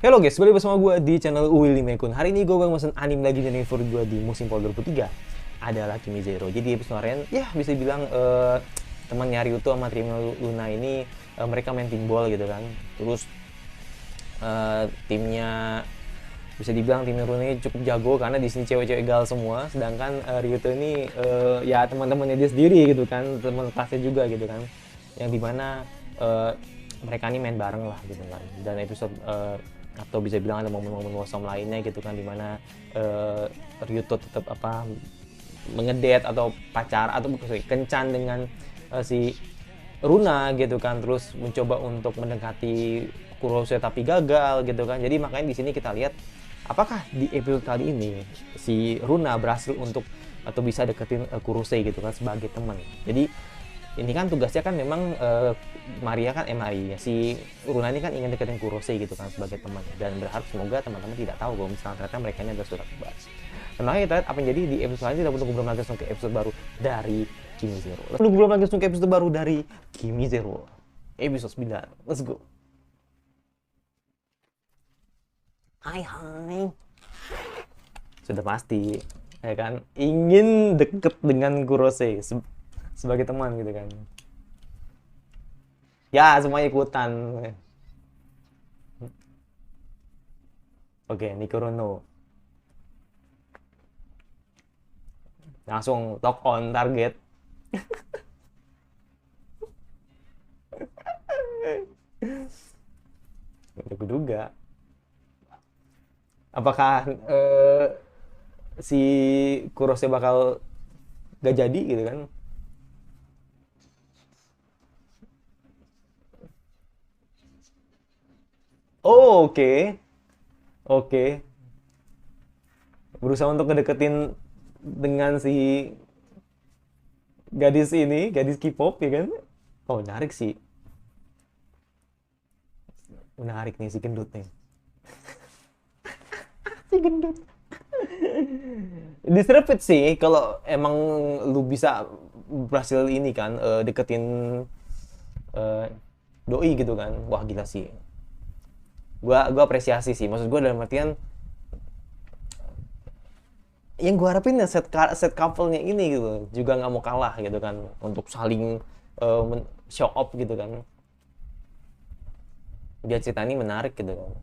Halo guys, balik bersama gue di channel Willy Mekun. Hari ini gue bakal mesen anime lagi dan favorit gue di musim fall 2003 adalah Kimi Zero. Jadi episode kemarin, ya bisa bilang temannya Ryuto sama Trima Luna ini mereka main pinball gitu kan. Terus timnya bisa dibilang timnya Luna ini cukup jago karena di sini cewek-cewek gal semua. Sedangkan Ryuto ini ya teman-temannya dia sendiri gitu kan, teman kelasnya juga gitu kan. Yang dimana mereka ini main bareng lah gitu kan. Dan episode atau bisa bilang ada momen-momen kosong lainnya gitu kan, dimana Ryuto tetap mengedet atau pacar atau kencan dengan si Runa gitu kan, terus mencoba untuk mendekati Kurose tapi gagal gitu kan. Jadi makanya di sini kita lihat apakah di episode kali ini si Runa berhasil untuk atau bisa deketin Kurose gitu kan sebagai teman. Jadi ini kan tugasnya kan memang Maria si Runa ini kan ingin deketin Kurose gitu kan sebagai teman, dan berharap semoga teman-teman tidak tahu kalau misalnya ternyata mereka ini adalah saudara kembar. Dan makanya kita lihat apa yang jadi di episode selanjutnya. Kita menunggu belum lagi langsung ke episode baru dari Kimi Zero. Menunggu belum lagi langsung ke episode baru dari Kimi Zero episode 9. Let's go. Hai. Sudah pasti ya kan ingin deket dengan Kurose sebagai teman gitu kan. Ya, semuanya ikutan. Oke, Nikorono. Langsung lock on target. Udah kuduga. Apakah si Kurose bakal gak jadi gitu kan? Oh, oke. Oke. Berusaha untuk ngedeketin dengan si gadis K-pop ya kan? Oh, menarik sih. Menarik nih si gendut nih. Si gendut. Diserepit sih kalau emang lu bisa berhasil ini kan deketin doi gitu kan. Wah, gila sih. Gua apresiasi sih. Maksud gua dalam artian yang gue harapin ya set couple-nya ini gitu juga nggak mau kalah gitu kan, untuk saling show up gitu kan. Dia cerita ini menarik gitu kan.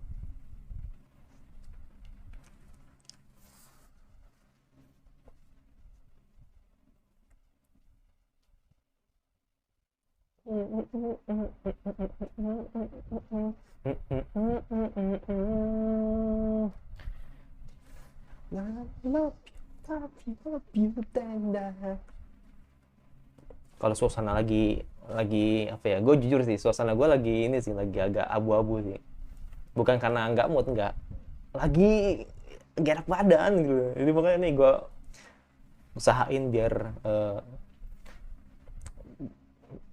Kalau suasana lagi apa ya, gue jujur sih suasana gue lagi ini sih, lagi agak abu-abu sih. Bukan karena nggak mood, nggak, lagi gerak badan gitu. Jadi makanya nih gue usahain biar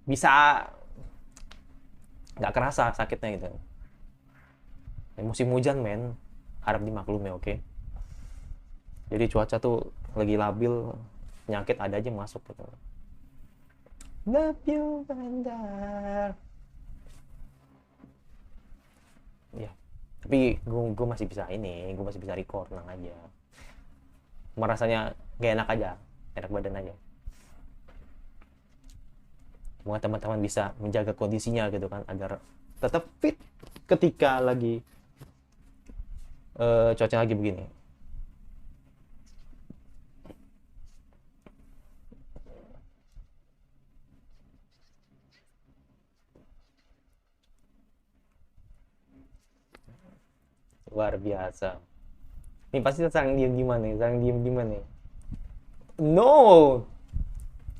bisa nggak kerasa sakitnya gitu. Musim hujan men, harap dimaklumi, oke? Jadi cuaca tuh lagi labil, penyakit ada aja masuk gitu. Love you bandar. Ya, tapi gue masih bisa ini, gue masih bisa record, tenang aja. Merasanya gak enak aja, enak badan aja. Semoga teman-teman bisa menjaga kondisinya gitu kan, agar tetap fit ketika lagi cuaca lagi begini. Luar biasa. Ini pasti sarang diem gimana nih, sarang diem gimana nih. No,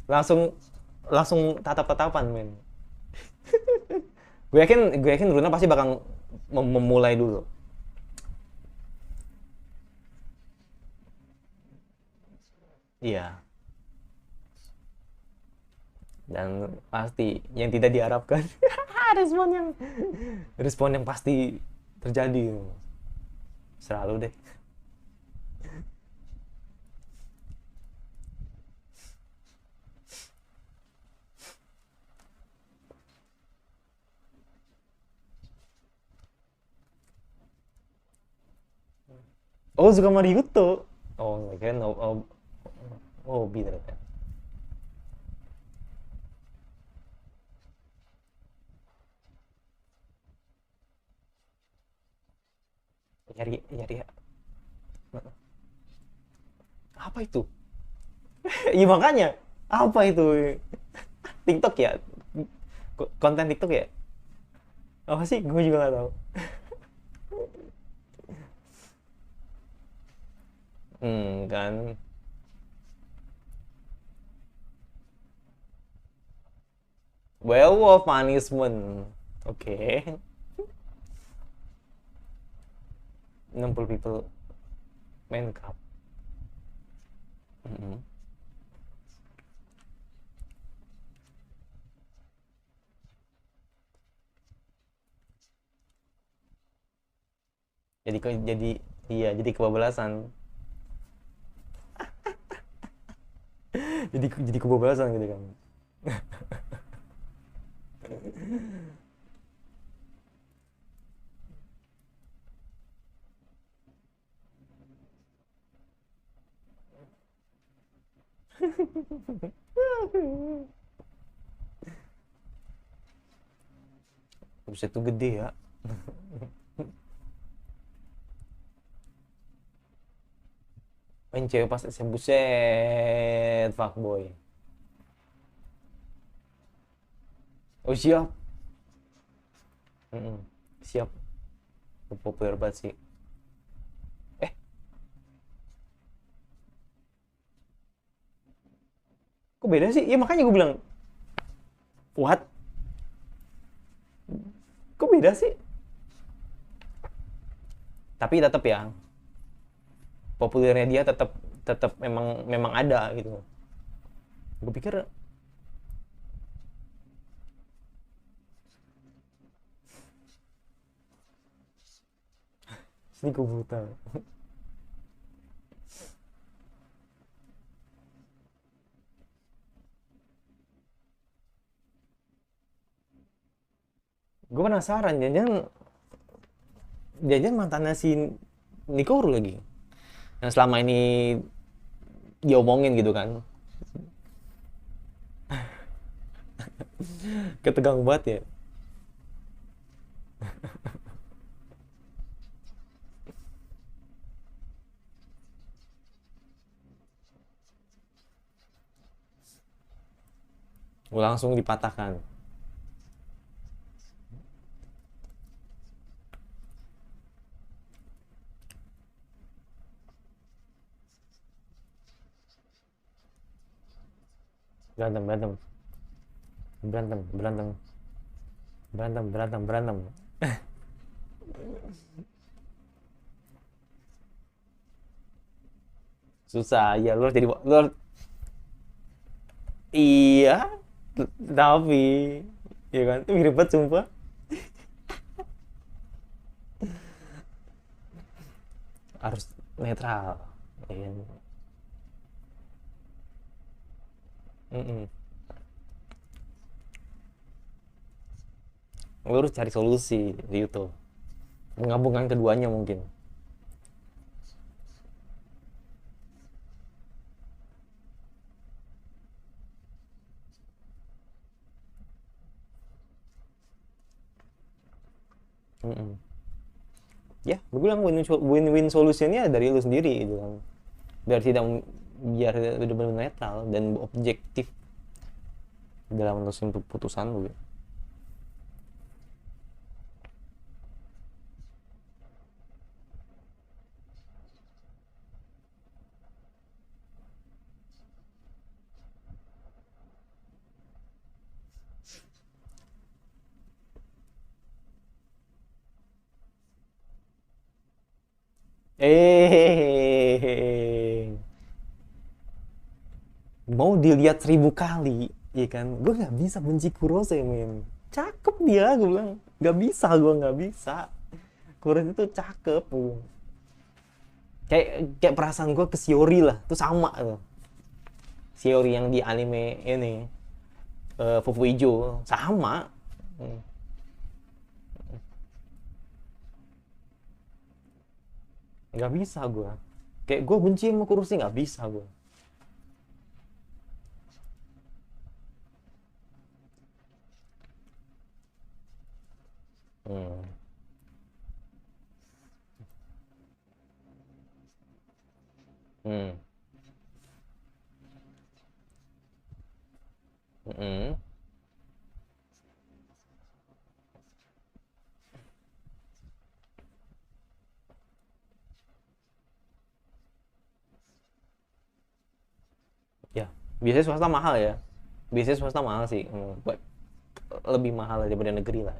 langsung langsung tatap-tatapan men. gue yakin Luna pasti bakal memulai dulu. Iya. Dan pasti yang tidak diharapkan respon yang respon yang pasti terjadi. Selalu deh. Oh, suka Naruto. Oh, keren. Oh, oh, oh, hobi ternyata. Nyari, nyari apa itu? Iya makanya. Apa itu? TikTok ya? Konten TikTok ya? Apa sih? Gue juga gak tahu. Kan. Werewolf Punishment. Oke. Okay. 60 people main cup. Mm-mm. Jadi iya jadi kebablasan. Jadi kebablasan gitu kan. Buset tuh gede ya. Main cewek pas SMP, buset fuckboy. Oh siap. Mm-mm. Siap. Populer banget sih. Eh, kok beda sih? Ya makanya gue bilang, what? Kok beda sih? Tapi tetap ya, populernya dia tetap tetap memang memang ada gitu. Gue pikir sini gue buta. Gue penasaran, jangan mantannya si Nikoru lagi. Yang selama ini diomongin gitu kan. Ketegang banget ya. Gue langsung dipatahkan. Berantem, berantem, berantem, berantem, berantem, berantem, berantem. Susah ya, lu harus jadi lu iya, tapi ya kan itu mirip banget sumpah. Harus netral ya kan? Mm-mm. Lu harus cari solusi di YouTube, menggabungkan keduanya mungkin. Mm-mm. Ya gue bilang win-win solutionnya dari lu sendiri gitu kan, biar tidak biar benar-benar netral dan objektif dalam menusun putusan lu gitu. eh Mau dilihat 1000 kali ya kan, gue nggak bisa benci Kurose men. Cakep dia, gue bilang nggak bisa, gue nggak bisa. Kurose itu cakep gue. kayak kayak perasaan gue ke Shiori lah tuh sama tuh. Shiori yang di anime ini, Fufu Ijo sama. Hmm. nggak bisa gue. Kayak gue benci sama kursi, nggak bisa gue. Hmm. Hmm. Hmm. Ya, biasanya swasta mahal ya. Biasanya swasta mahal sih. Lebih mahal daripada negeri lah.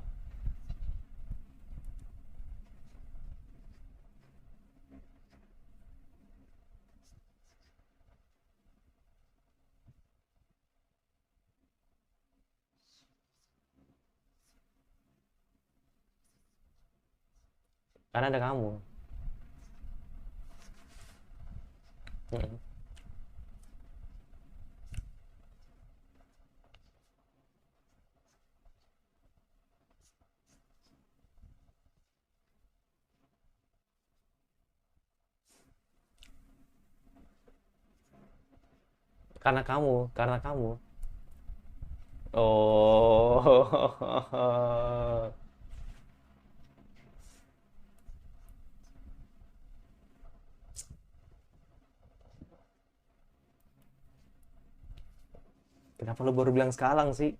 Karena ada kamu. Hmm. Karena kamu, karena kamu. Oh. Kenapa lu baru bilang sekarang sih?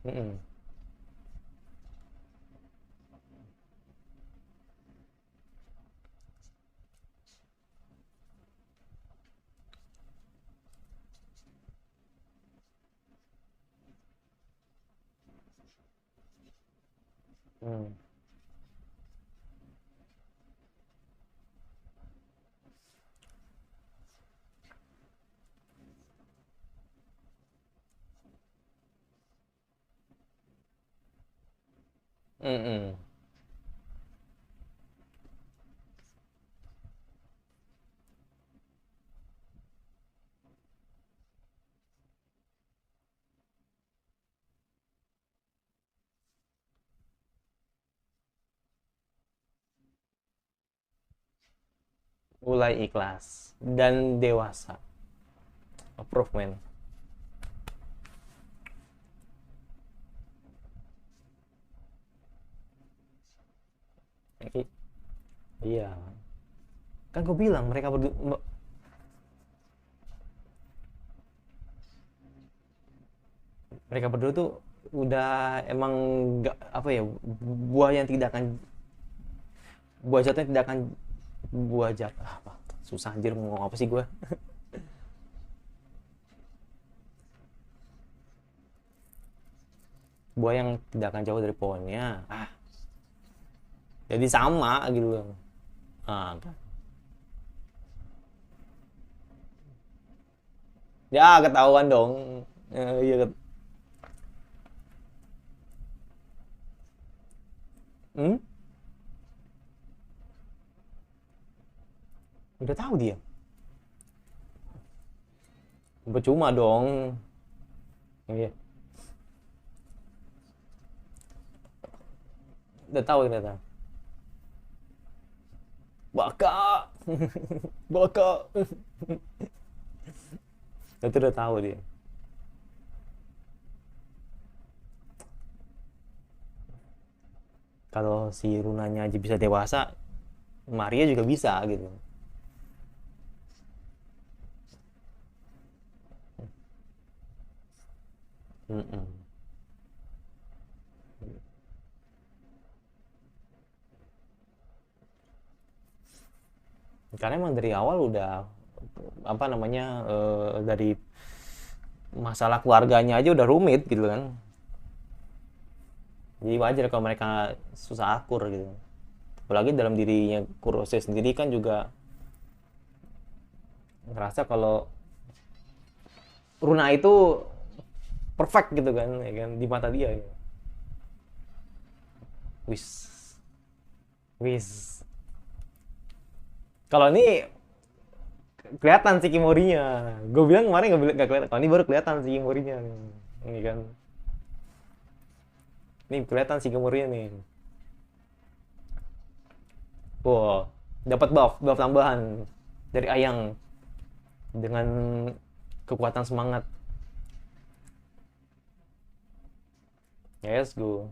Mm-mm. Hmm. Mm-mm. Mulai ikhlas dan dewasa. Approve, man. Iya. Kan gue bilang mereka berdua tuh udah emang nggak apa ya, buah yang tidak akan buah jatuh yang tidak akan buah jatuh apa, susah anjir mau ngomong apa sih gue. Buah yang tidak akan jauh dari pohonnya, jadi sama gitu loh. Kan. Ya ketahuan dong. Iya hmm? Udah tahu dia. Percuma dong. Iya, udah tahu ternyata. Baka. Baka. Itu udah tahu dia. Kalau si Runanya aja bisa dewasa, Maria juga bisa gitu. Mm-mm. Karena emang dari awal udah apa namanya, dari masalah keluarganya aja udah rumit gitu kan. Jadi wajar kalau mereka susah akur gitu. Apalagi dalam dirinya Kurose sendiri kan juga ngerasa kalau Runa itu perfect gitu kan, ya kan di mata dia gitu. Wis, wis. Kalau ini kelihatan sih Kimorinya. Gue bilang kemarin nggak kelihatan. Kalau ini baru kelihatan sih Kimorinya. Ini kan. Ini kelihatan sih Kimorinya nih. Wow, dapat buff tambahan dari Ayang dengan kekuatan semangat. Yes, go.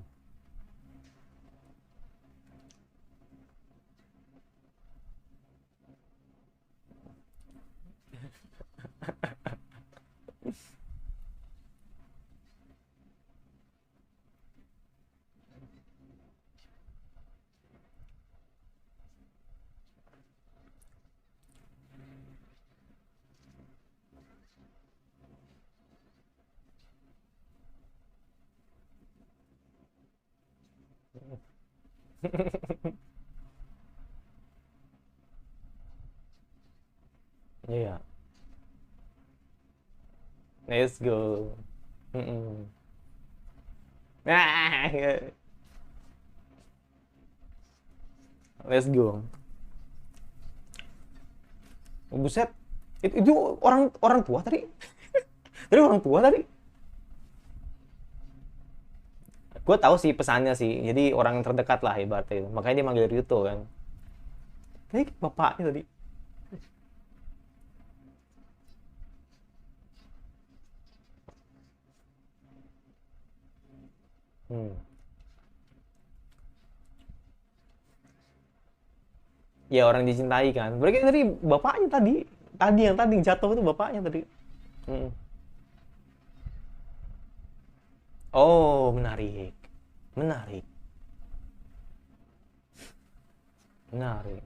Iya. Let's go. Mm-mm. Ah, let's go. Oh, buset. Itu orang orang tua tadi. Tadi orang tua tadi. Gue tahu sih pesannya sih. Jadi orang terdekat lah ibaratnya itu. Makanya dia manggil Ryuto kan. Ini bapaknya tadi. Hmm. Ya orang dicintai kan. Berarti tadi bapaknya tadi. Tadi yang jatuh itu bapaknya tadi. Hmm. Oh, menarik. Menarik. Menarik.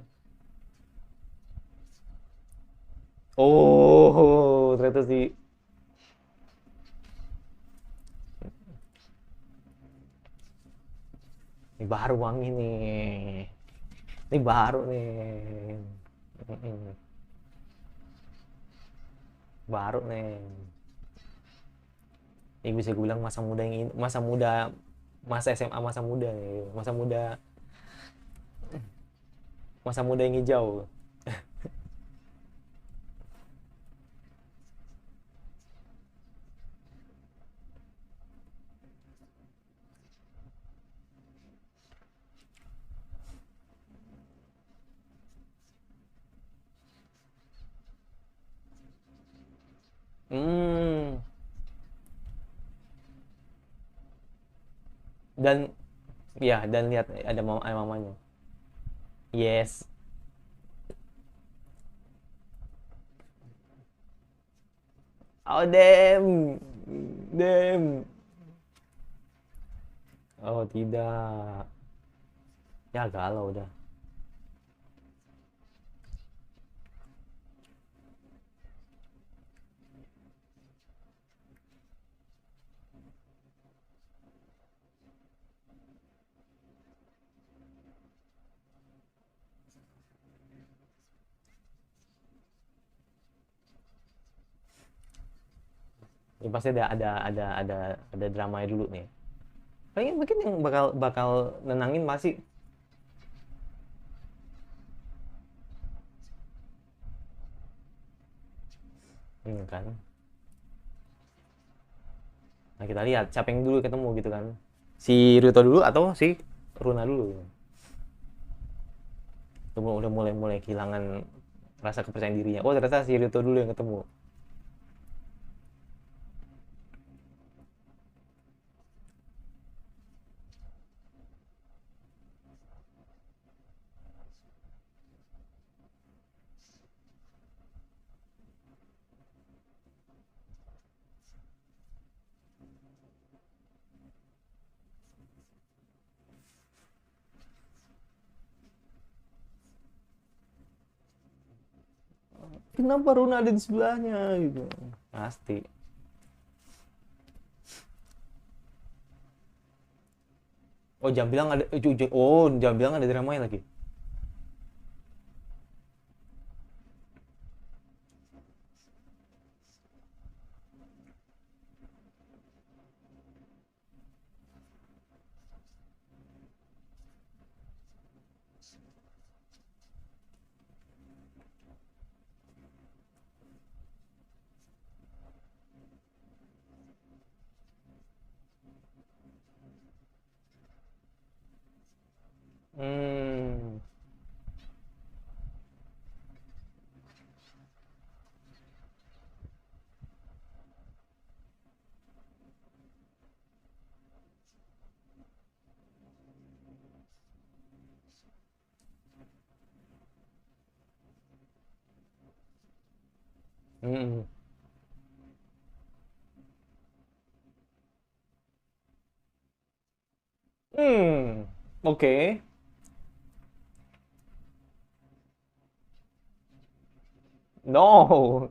Oh, ternyata sih. Ini baru wangi nih. Ini baru nih. Mm-mm. Baru nih. Ini bisa gue bilang masa muda yang ini, masa muda, masa SMA masa muda nih. Masa muda yang hijau. Hmm. Dan ya, dan lihat ada mamanya. Yes. Oh, damn. Damn. Oh, tidak. Ya galau udah. Ya, pasti ada dramanya dulu nih. Kayaknya mungkin yang bakal bakal nenangin masih kan. Nah, kita lihat siapa yang dulu ketemu gitu kan. Si Ryuto dulu atau si Runa dulu. Udah mulai kehilangan rasa kepercayaan dirinya. Oh, ternyata si Ryuto dulu yang ketemu. Kenapa Runa ada di sebelahnya gitu. Pasti. Oh, jam bilang ada oh, jam bilang ada dramanya lagi. Hmm. Mm. Hmm, oke. No.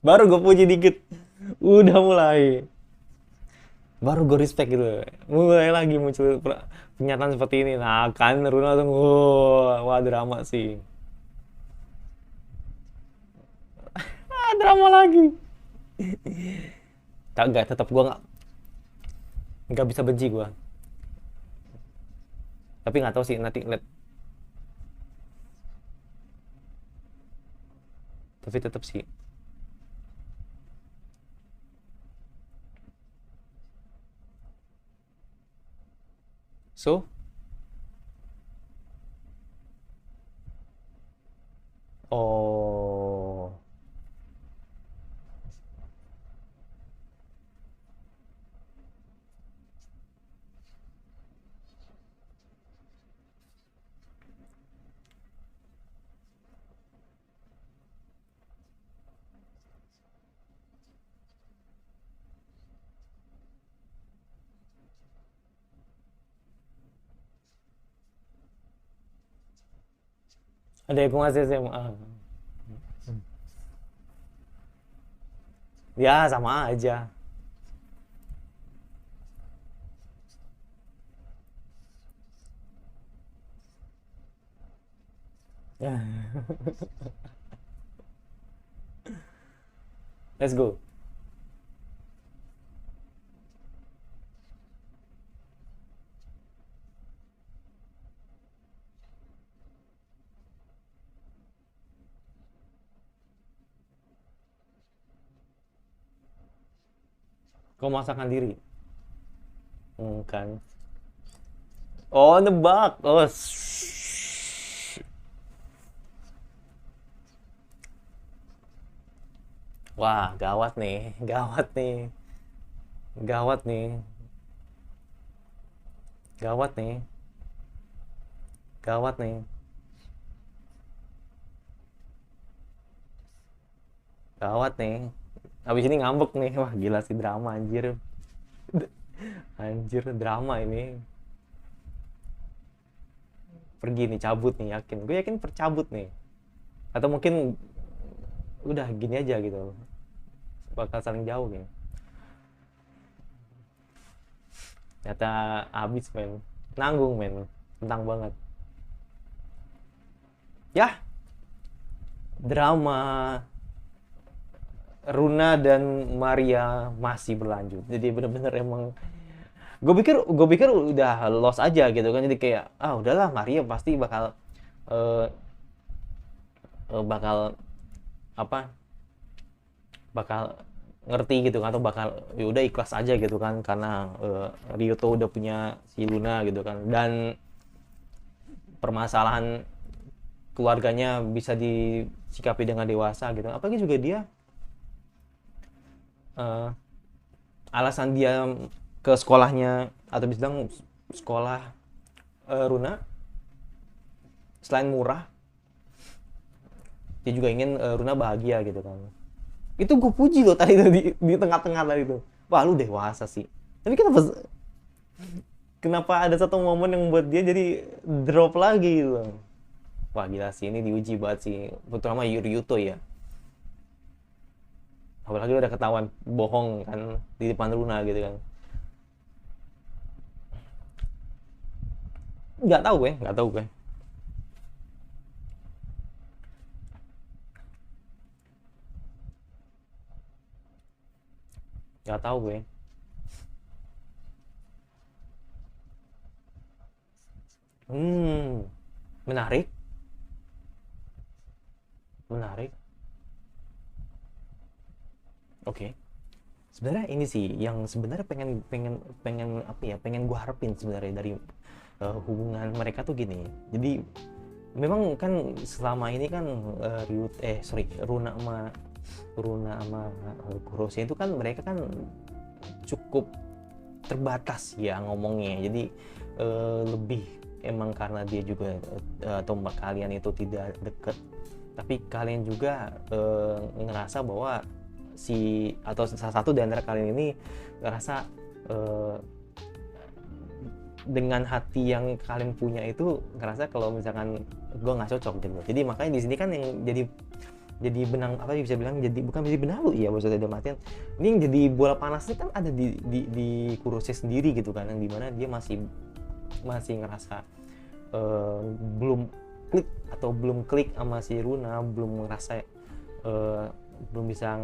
Baru gue puji dikit. Udah mulai. Baru gue respect gitu. Mulai lagi muncul pernyataan seperti ini. Nah, kan Ronaldo, wah, wah drama sih. Ah, drama lagi. Kagak, tetap gue nggak bisa benci gue. Tapi nggak tahu sih nanti lihat. Tapi tetap sih. So, oh, ada yang masih SMA. Ya sama aja. Ya, let's go. Kau masakan diri? Kan. Oh, nebak. Oh, wah, gawat nih, gawat nih, gawat nih, gawat nih, gawat nih, gawat nih. Habis ini ngambek nih. Wah, gila sih drama anjir. Anjir, drama ini. Pergi nih, cabut nih, yakin. Gue yakin percabut nih. Atau mungkin udah gini aja gitu. Bakal saling jauh nih. Ternyata habis, men. Nanggung, men. Tentang banget. Ya, drama Runa dan Maria masih berlanjut. Jadi bener-bener emang gue pikir udah lost aja gitu kan. Jadi kayak udahlah, Maria pasti eh, bakal apa bakal ngerti gitu kan, atau bakal ya udah ikhlas aja gitu kan, karena Ryuto udah punya si Luna gitu kan, dan permasalahan keluarganya bisa disikapi dengan dewasa gitu. Apalagi juga dia eh, alasan dia ke sekolahnya atau bisa bilang sekolah Runa, selain murah, dia juga ingin Runa bahagia gitu kan. Itu gue puji loh tadi di tengah-tengah tadi itu. Wah, lu dewasa sih. Tapi kenapa ada satu momen yang membuat dia jadi drop lagi gitu. Wah, gila sih, ini diuji banget sih, terutama Yuryuto ya. Apalagi udah ketahuan bohong kan di depan Luna gitu kan. Nggak tahu gue. Nggak tahu gue. Hmm, menarik, menarik. Oke. Sebenarnya ini sih yang sebenarnya pengen pengen pengen apa ya, pengen gue harapin sebenarnya dari hubungan mereka tuh gini. Jadi memang kan selama ini kan Runa sama Kurose itu kan mereka kan cukup terbatas ya ngomongnya. Jadi lebih emang karena dia juga atau kalian itu tidak deket, tapi kalian juga ngerasa bahwa atau salah satu di antara kalian ini ngerasa dengan hati yang kalian punya itu ngerasa kalau misalkan gue nggak cocok gitu. Jadi makanya di sini kan yang jadi benang, apa bisa bilang, jadi bukan jadi benalu ya maksudnya, dalam artian ini yang jadi bola panasnya kan ada di Kurose sendiri gitu kan, yang dimana dia masih ngerasa belum klik atau belum klik sama si Runa, belum ngerasa belum bisa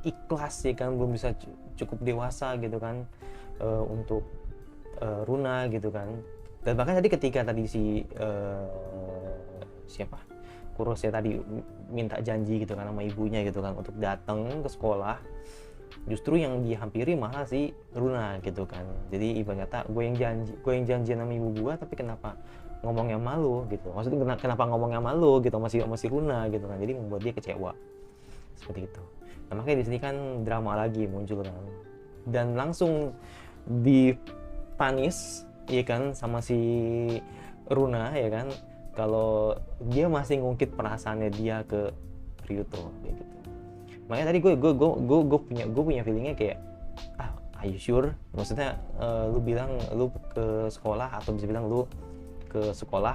ikhlas ya kan, belum bisa cukup dewasa gitu kan untuk Runa gitu kan. Dan bahkan tadi ketika tadi si Kurose tadi minta janji gitu kan sama ibunya gitu kan untuk datang ke sekolah, justru yang dihampiri malah si Runa gitu kan. Jadi ibarat kata gue yang janji sama ibu gue, tapi kenapa ngomongnya malu gitu, maksudnya kenapa ngomongnya malu gitu masih Runa gitu kan. Jadi membuat dia kecewa seperti itu. Nah makanya di sini kan drama lagi muncul kan, dan langsung dipanis ya kan sama si Runa ya kan, kalau dia masih ngungkit perasaannya dia ke Ryuto kayak gitu. Makanya tadi gue punya feelingnya kayak, are you sure? Maksudnya lu bilang lu ke sekolah, atau bisa bilang lu ke sekolah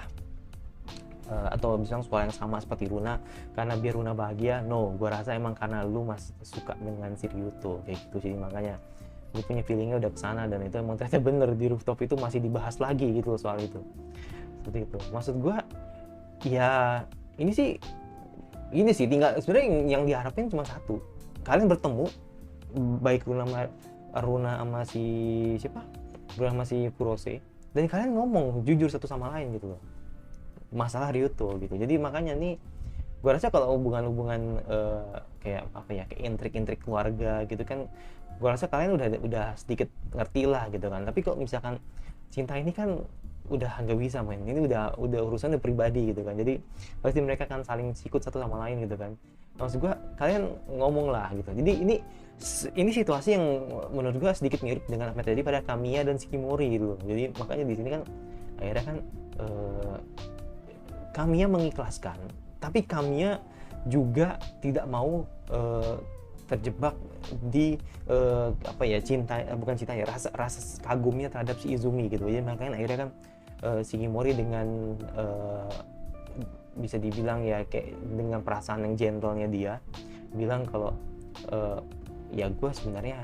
atau bisa sekolah yang sama seperti Runa karena biar Runa bahagia. No, gue rasa emang karena lu masih suka dengan si Ryuto kayak gitu sih. Makanya gue punya feelingnya udah kesana, dan itu emang ternyata bener di rooftop itu masih dibahas lagi gitu soal itu. Seperti itu. Maksud gue ya ini sih tinggal sebenarnya yang diharapin cuma satu, kalian bertemu, baik Runa sama si Runa sama si Kurose, dan kalian ngomong jujur satu sama lain gitu loh masalah Ryuto gitu. Jadi makanya nih gue rasa kalau hubungan kayak apa ya, kayak intrik keluarga gitu kan, gue rasa kalian udah sedikit ngerti lah gitu kan. Tapi kok misalkan cinta ini kan udah nggak bisa main, ini udah urusan pribadi gitu kan. Jadi pasti mereka kan saling sikut satu sama lain gitu kan. Maksud gue kalian ngomong lah gitu. Jadi ini situasi yang menurut gue sedikit mirip dengan apa yang terjadi pada Kamiya dan Shikimori gitu. Jadi makanya di sini kan akhirnya kan Kamiya mengikhlaskan, tapi Kamiya juga tidak mau terjebak di rasa kagumnya terhadap si Izumi gitu. Jadi makanya akhirnya kan Shikimori dengan bisa dibilang ya kayak dengan perasaan yang gentlenya dia bilang kalau ya gue sebenarnya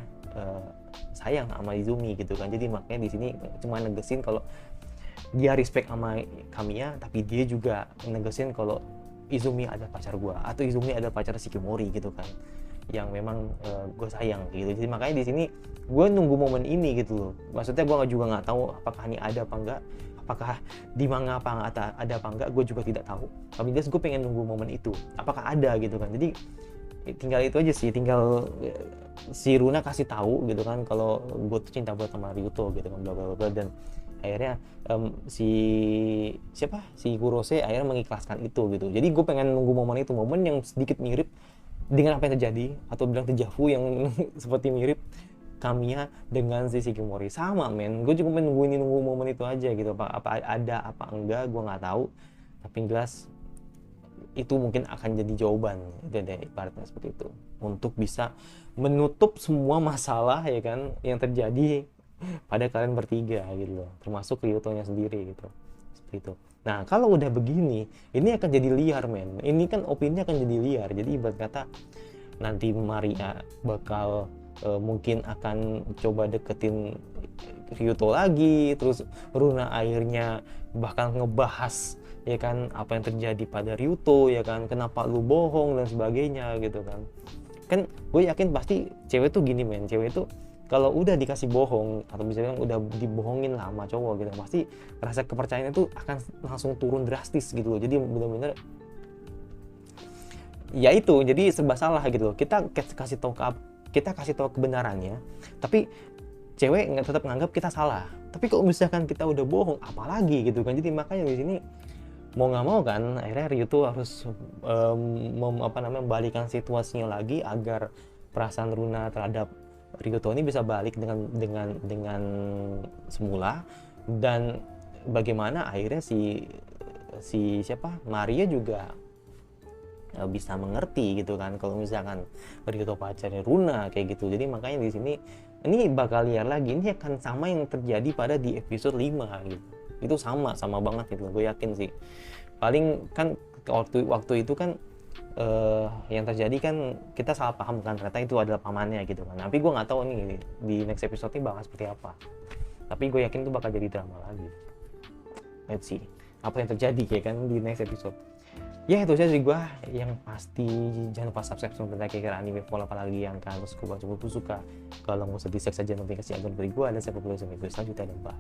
sayang sama Izumi gitu kan. Jadi makanya di sini cuma negesin kalau dia respect sama Kamiya, tapi dia juga negesin kalau Izumi ada pacar gue, atau Izumi ada pacar Shikimori gitu kan, yang memang gue sayang gitu. Jadi makanya di sini gue nunggu momen ini gitu loh. Maksudnya gue juga nggak tahu apakah ini ada apa enggak, apakah di manga ada apa enggak, gue juga tidak tahu. Tapi jelas gue pengen nunggu momen itu, apakah ada gitu kan. Jadi tinggal itu aja sih, tinggal si Runa kasih tahu gitu kan kalau gue tuh cinta buat sama Ryuto gitu kan, bla bla bla. Dan akhirnya si Kurose akhirnya mengikhlaskan itu gitu. Jadi gue pengen nunggu momen itu, momen yang sedikit mirip dengan apa yang terjadi, atau bilang dejavu yang seperti mirip Kamiya dengan si Shikimori. Sama men, gue cuma nunggu momen itu aja gitu. Apa ada apa enggak gue nggak tahu, tapi jelas itu mungkin akan jadi jawaban dari ibaratnya seperti itu, untuk bisa menutup semua masalah ya kan yang terjadi pada kalian bertiga gitu loh, termasuk Ryuto-nya sendiri gitu, seperti itu. Nah kalau udah begini, ini akan jadi liar men, ini kan opini akan jadi liar. Jadi ibarat kata nanti Maria bakal mungkin akan coba deketin Ryuto lagi, terus Runa akhirnya bakal ngebahas ya kan apa yang terjadi pada Ryuto ya kan, kenapa lu bohong dan sebagainya gitu kan. Kan gue yakin pasti cewek tuh gini men, cewek tuh kalau udah dikasih bohong, atau misalnya udah dibohongin lah sama cowok gitu, pasti rasa kepercayaannya tuh akan langsung turun drastis gitu loh. Jadi bener-bener ya itu, jadi serba salah gitu loh. Kita kasih tahu kebenarannya, tapi cewek tetap nganggap kita salah. Tapi kalau misalkan kita udah bohong, apalagi gitu kan. Jadi makanya di sini mau nggak mau kan akhirnya Ryuto harus membalikan situasinya lagi agar perasaan Runa terhadap Ryuto ini bisa balik dengan semula. Dan bagaimana akhirnya si si siapa Maria juga bisa mengerti gitu kan kalau misalkan Ryuto pacarnya Runa kayak gitu. Jadi makanya di sini ini bakal liar lagi, ini akan sama yang terjadi pada di episode 5 gitu. Itu sama banget gitu, gue yakin sih. Paling kan waktu itu kan yang terjadi kan kita salah paham kan, ternyata itu adalah pamannya gitu kan. Tapi gue nggak tahu nih di next episode ini bakal seperti apa. Tapi gue yakin itu bakal jadi drama lagi. Let's see apa yang terjadi kayak kan di next episode. Ya itu saja sih gue, yang pasti jangan lupa subscribe sebelum kira anime pola apalagi yang kan terus gue suka. Kalau mau sedih saja notifikasi akun dari gue, dan saya perlu sampai gue selanjutnya dan bye.